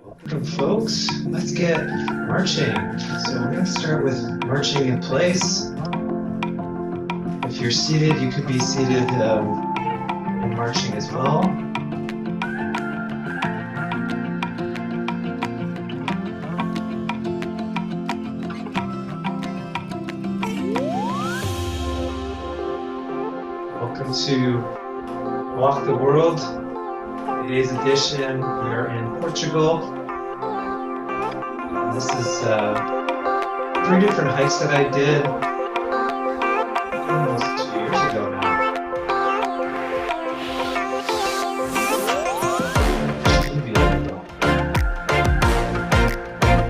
Welcome, folks. Let's get marching. So we're going to start with marching in place. If you're seated, you could be seated in marching as well. Welcome to Walk the World. Today's edition, we are in Portugal. This is 3 different hikes that I did almost 2 years ago now.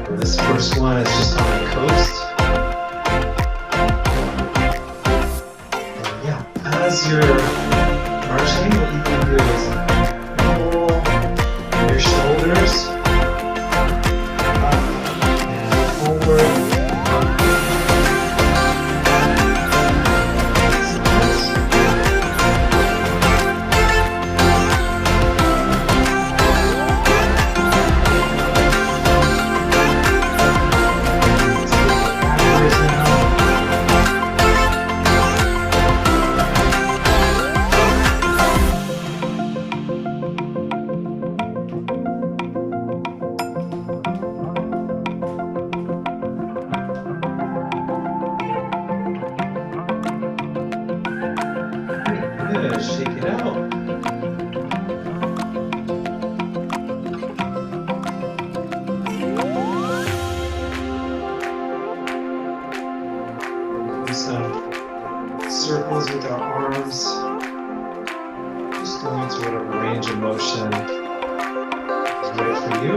So this first one is just on the coast. And yeah, as you're marching, what you can do is pull your shoulders shake it out. Do some circles with our arms. Just going to whatever range of motion is right for you.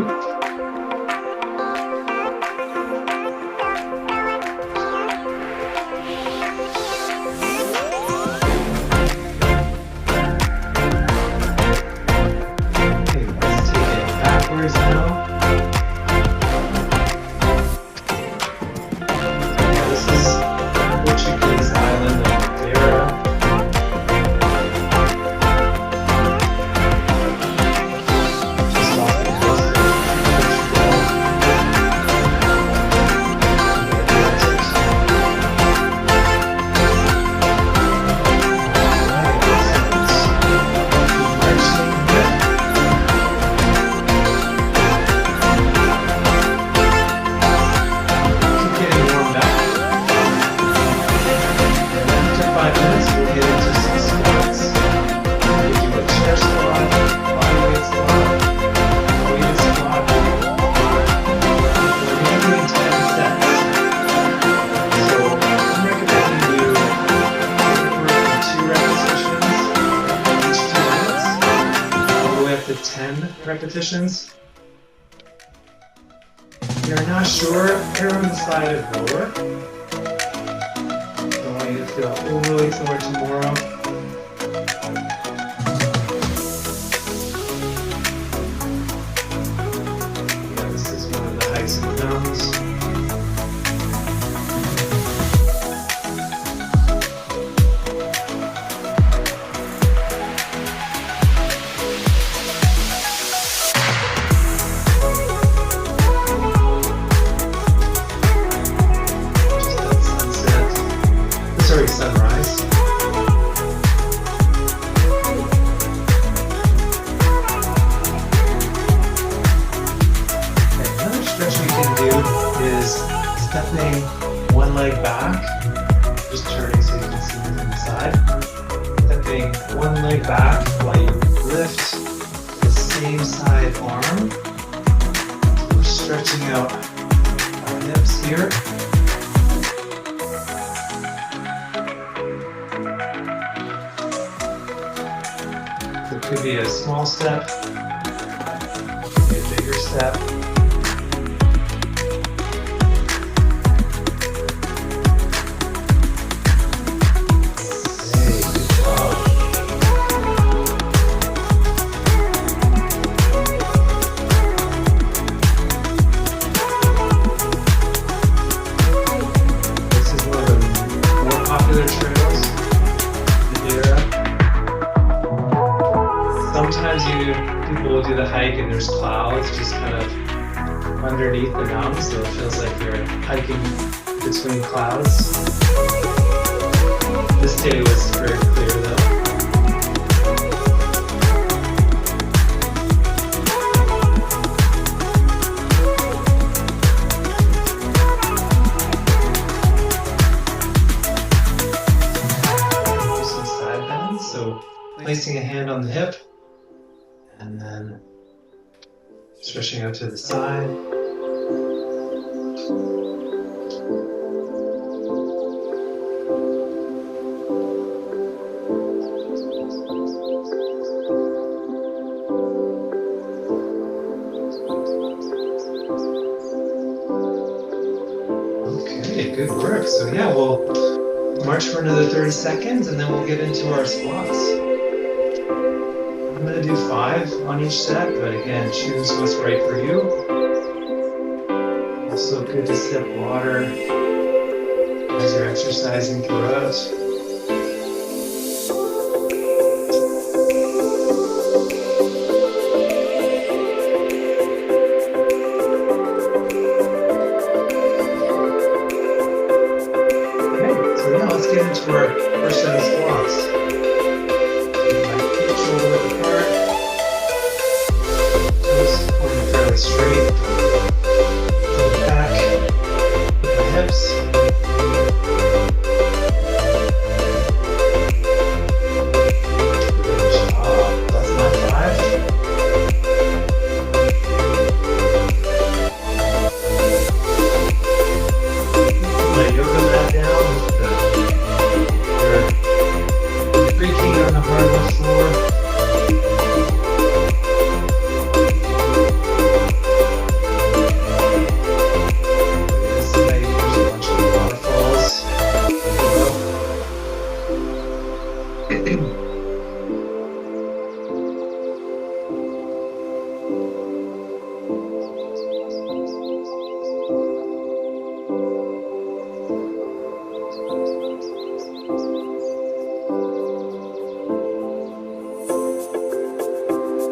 To 10 repetitions. If you're not sure, err on the side of lower. Don't want you to feel overly sore tomorrow. Yeah, this is one of the hikes and downs. Sunrise. Another stretch we can do is stepping one leg back, just turning so you can see it from the side. Stepping one leg back while you lift the same side arm. We're stretching out our hips here. It could be a small step, could be a bigger step. Hey, good job. This is one of the more popular trails in the area. Sometimes people will do the hike hike and there's clouds just kind of underneath the mountain, so it feels like you're hiking between clouds. This day was very clear though. Do some side bends, so placing a hand on the hip and then stretching out to the side. Okay, good work. So yeah, we'll march for another 30 seconds and then we'll get into our squats. I'm going to do 5 on each set, but again, choose what's right for you. Also good to sip water as you're exercising throughout. Okay, so now let's get into our first set of squats. Shoulder width apart, toes pointing fairly straight, back, with my hips. Good job. That's my 5. Put my yoga mat down with your 3 feet on the hardwood floor.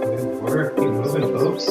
Good work. Keep moving, folks.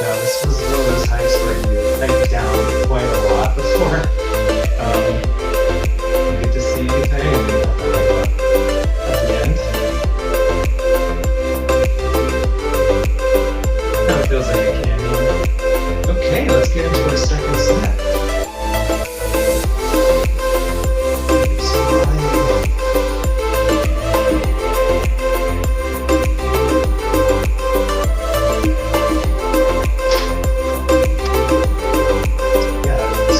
Now, this was one of those hikes where you hike down quite a lot before you get to see anything and then at the end. Now it feels like a canyon. Okay, let's get into our second set. Keep smiling.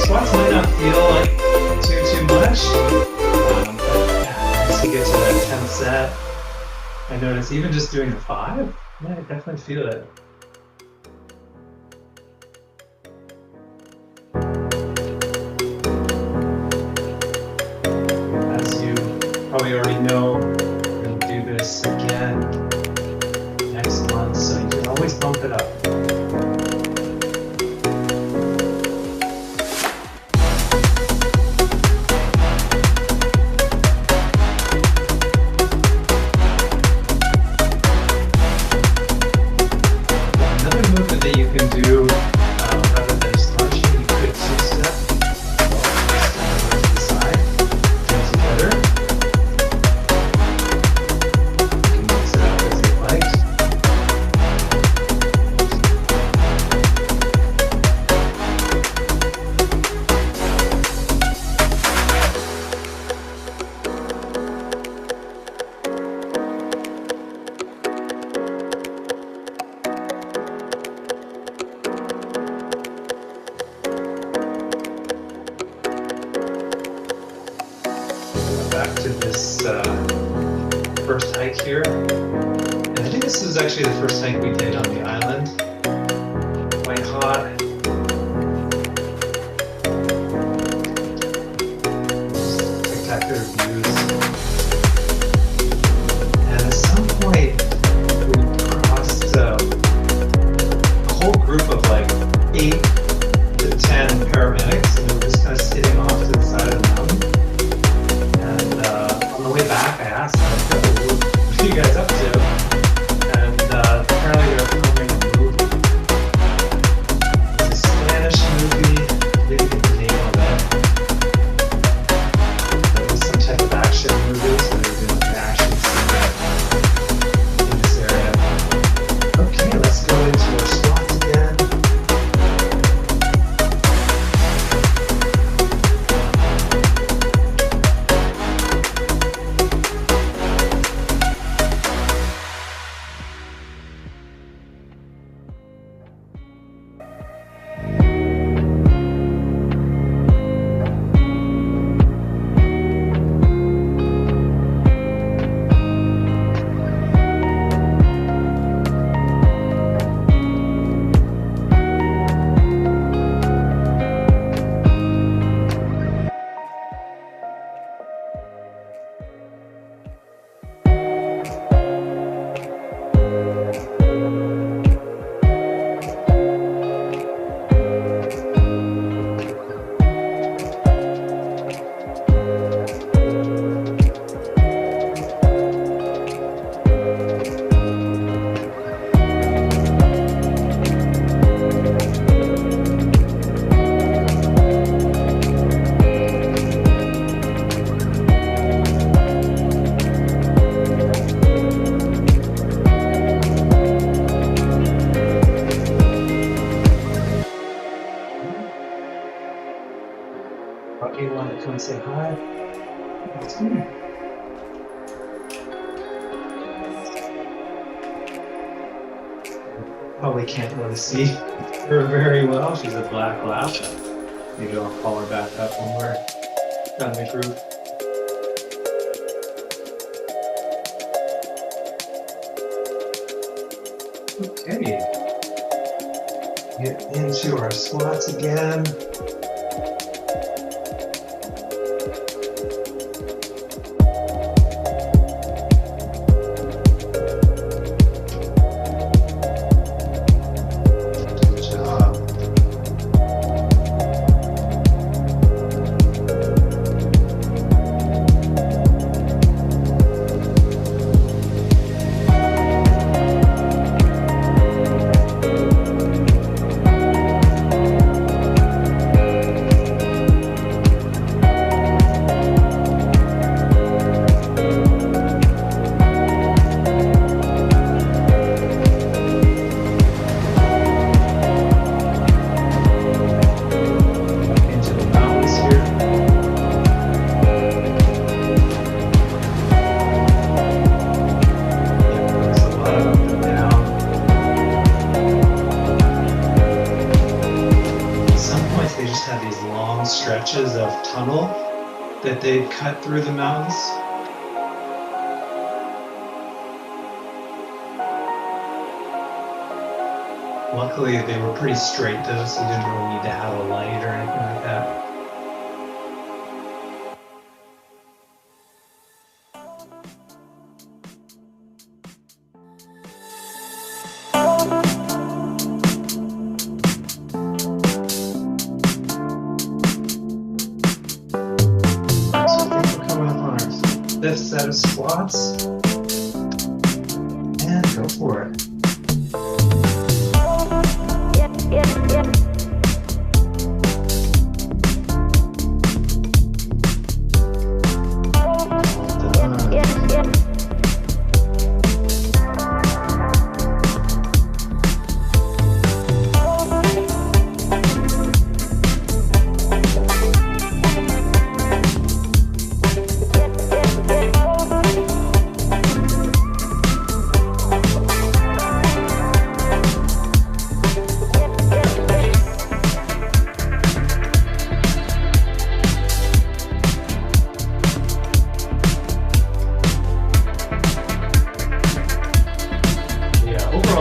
Squats might not feel like too much, but yeah, as you get to that 10th set, I notice even just doing the 5, yeah, I definitely feel it. As you probably already know, we're going to do this again next month, so you can always bump it up. That you can do rather than slouching, you could two-step to the side, come together. You can mix it up as you like. And I think this was actually the first hike we did on the island. Quite hot. Spectacular views. And at some point, we crossed a whole group of like 8 to 10 paramedics, and we were just kind of sitting off to the side of the mountain. And on the way back, I asked them, what are you guys up to? And apparently they were filming a movie. It's a Spanish movie. I didn't get the name of it. It was some type of action movie, so they were doing like an action scene in this area. Okay, let's go into our spots again. Rocky wanted to come and say hi. That's me. Probably can't really see her very well. She's a black lab. Maybe I'll call her back up when we're done the group. Okay. Get into our squats again. Stretches of tunnel that they'd cut through the mountains. Luckily, they were pretty straight though, so you didn't really need to have a light or anything like that. Fifth set of squats, and go for it.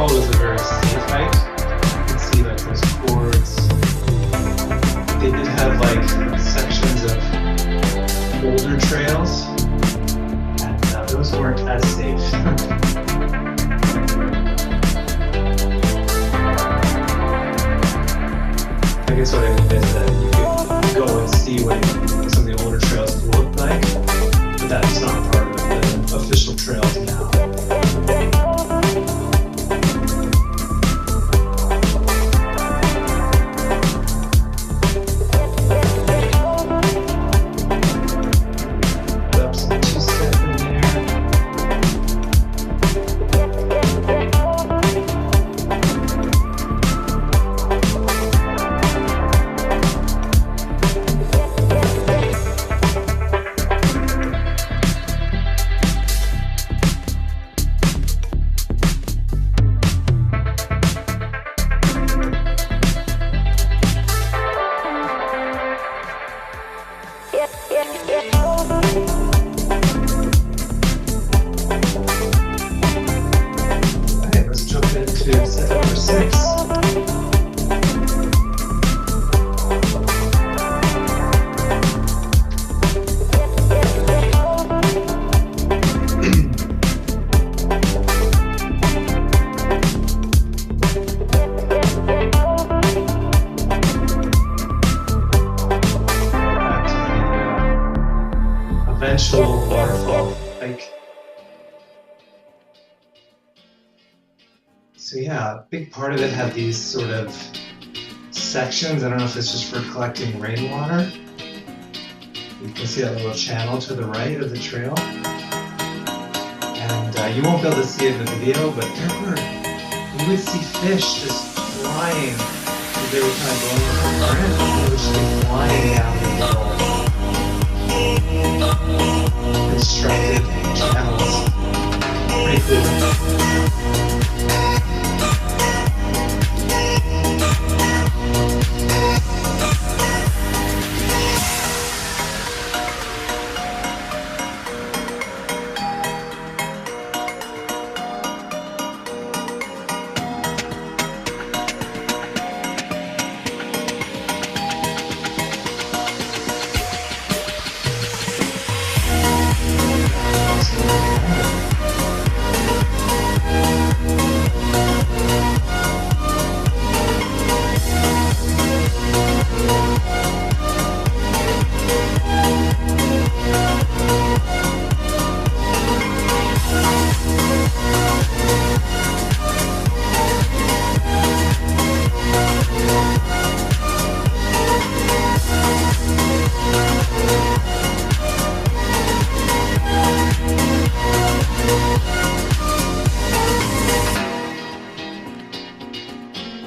overall it was a very safe hike. You can see like those cords. They did have like sections of older trails, and those weren't as safe. I guess what I mean is that you could go and see what some of the older trails look like, but that's not part of the official trails now. Okay, let's jump into set number 6. Eventual waterfall hike. So yeah, a big part of it had these sort of sections. I don't know if it's just for collecting rainwater. You can see that little channel to the right of the trail. And you won't be able to see it in the video, but you would see fish just flying. They were kind of going with the current, and they would just be flying down the hill. Constructed channels. Pretty cool.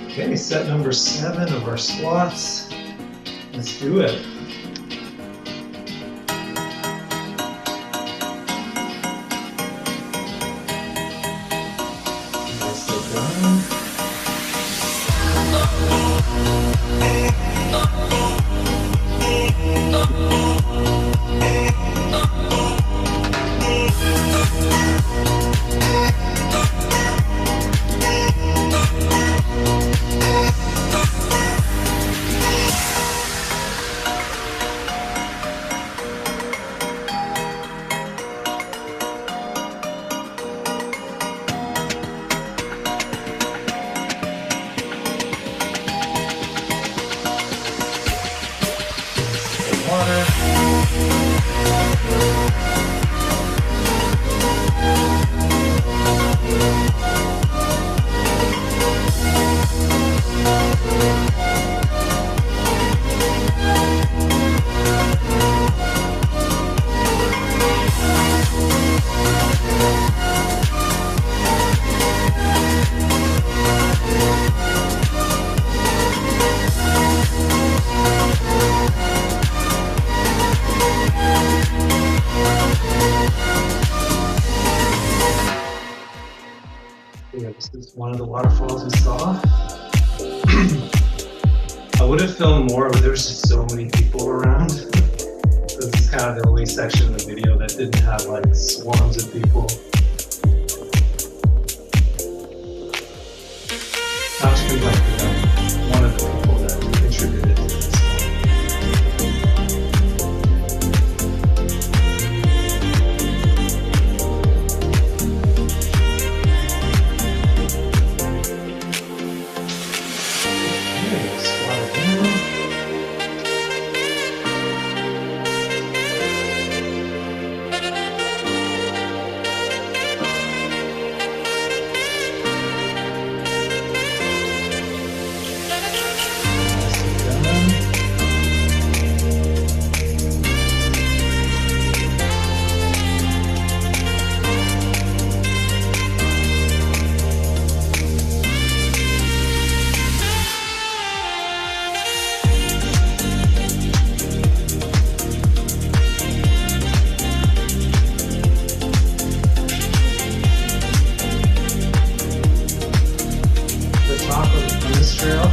Okay, set number 7 of our squats. Let's do it. Nicely done. Yeah, this is one of the waterfalls we saw. I would have filmed more, but there was just so many people around. This is kind of the only section of the video that didn't have like swarms of people. drill.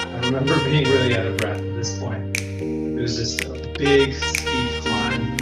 I remember being really out of breath at this point. It was just a big, steep climb.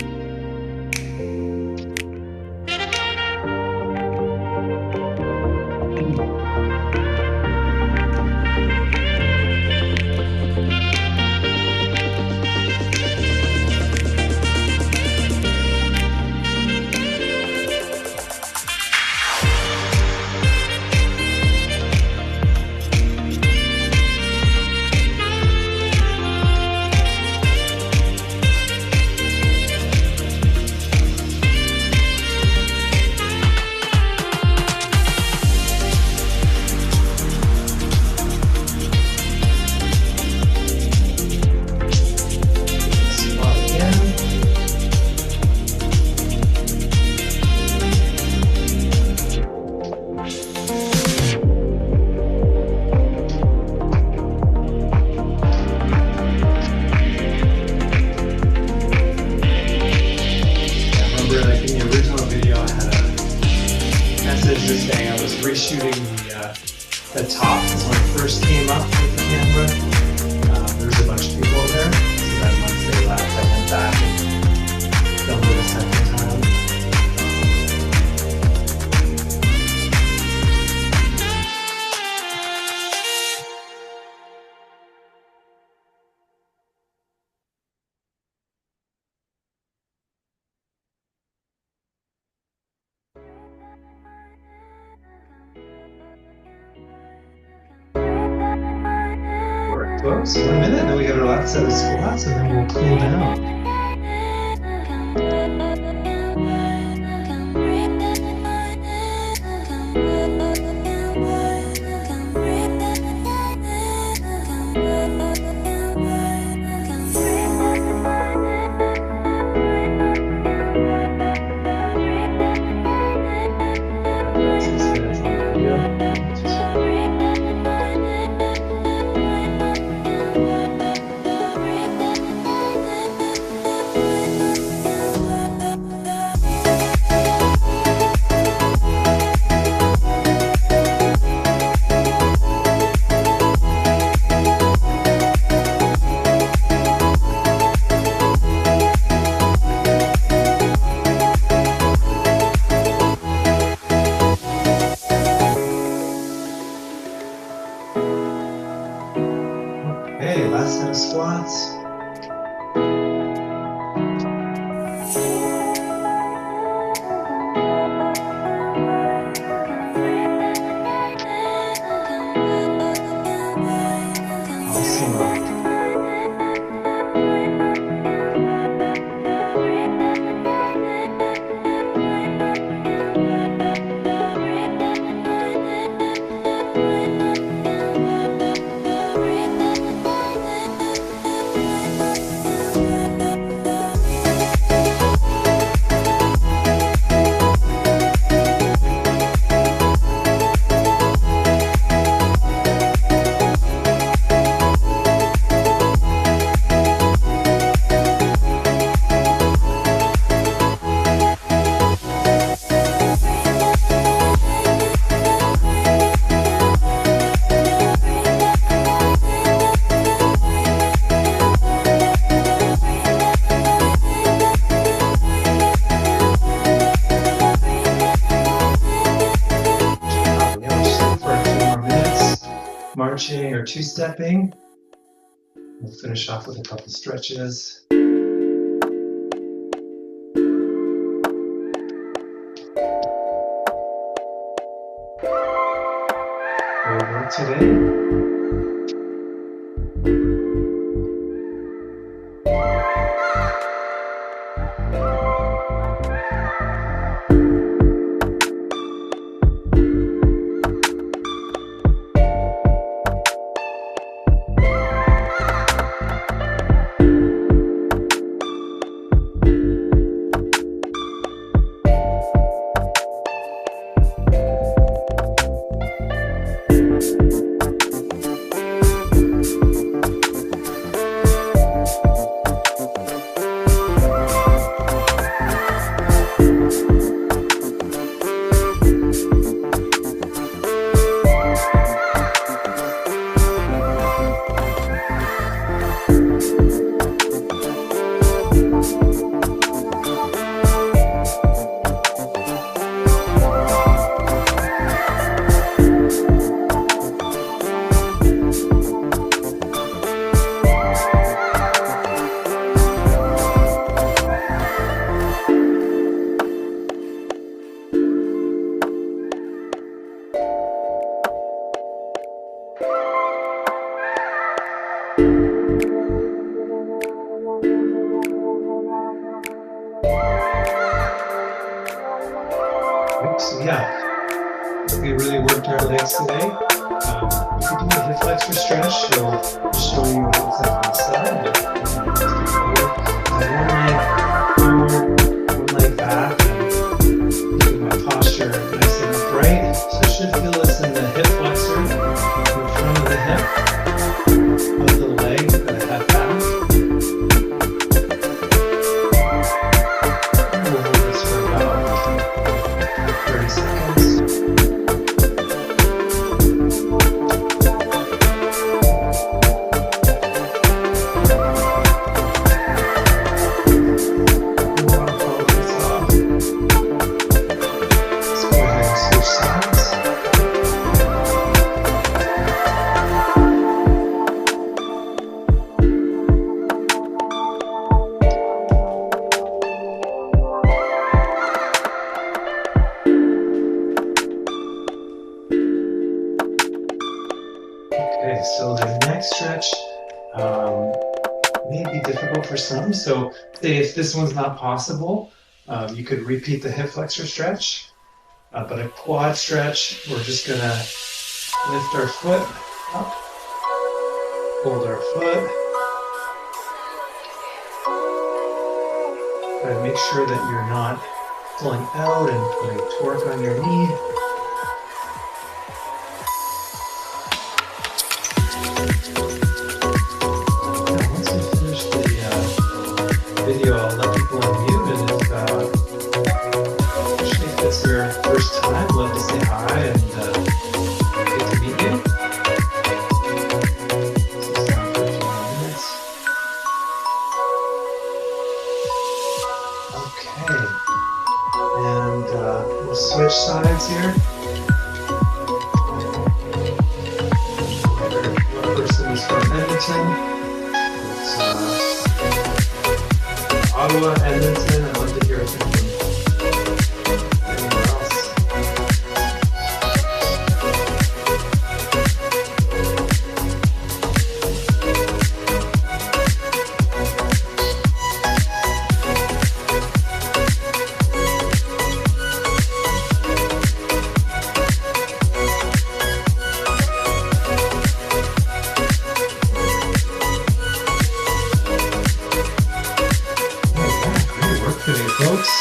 Just saying I was reshooting the top because when I first came up with the camera, there was a bunch of people there. So then once they left, I went back and filmed it a second time. We're close, 1 minute, and then we got our last set of squats, and then we'll cool down. Okay, last set of squats. Awesome. Marching or two-stepping. We'll finish off with a couple stretches. Over today. yeah, we really worked our legs today. You can do a hip flexor stretch. So I'll show you what it looks like on the side. One leg forward, one leg back, and keep my posture nice and upright. So you should feel this in the hip flexor, in front of the hip, of the leg, and the head back. We'll hold this for about 30 seconds. Okay, so the next stretch may be difficult for some. So say if this one's not possible, you could repeat the hip flexor stretch. But a quad stretch, we're just gonna lift our foot up, hold our foot. Try to make sure that you're not pulling out and putting torque on your knee. Video, I'll let people unmute, and especially if it's your first time, love to say hi and good to meet you. So it's now 15 minutes. Okay, and we'll switch sides here. One person is from Edmonton. Ottawa, Edmonton, I'd love to hear it from anyone else. Today, folks.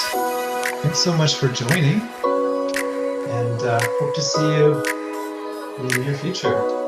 Thanks so much for joining, and hope to see you in the near future.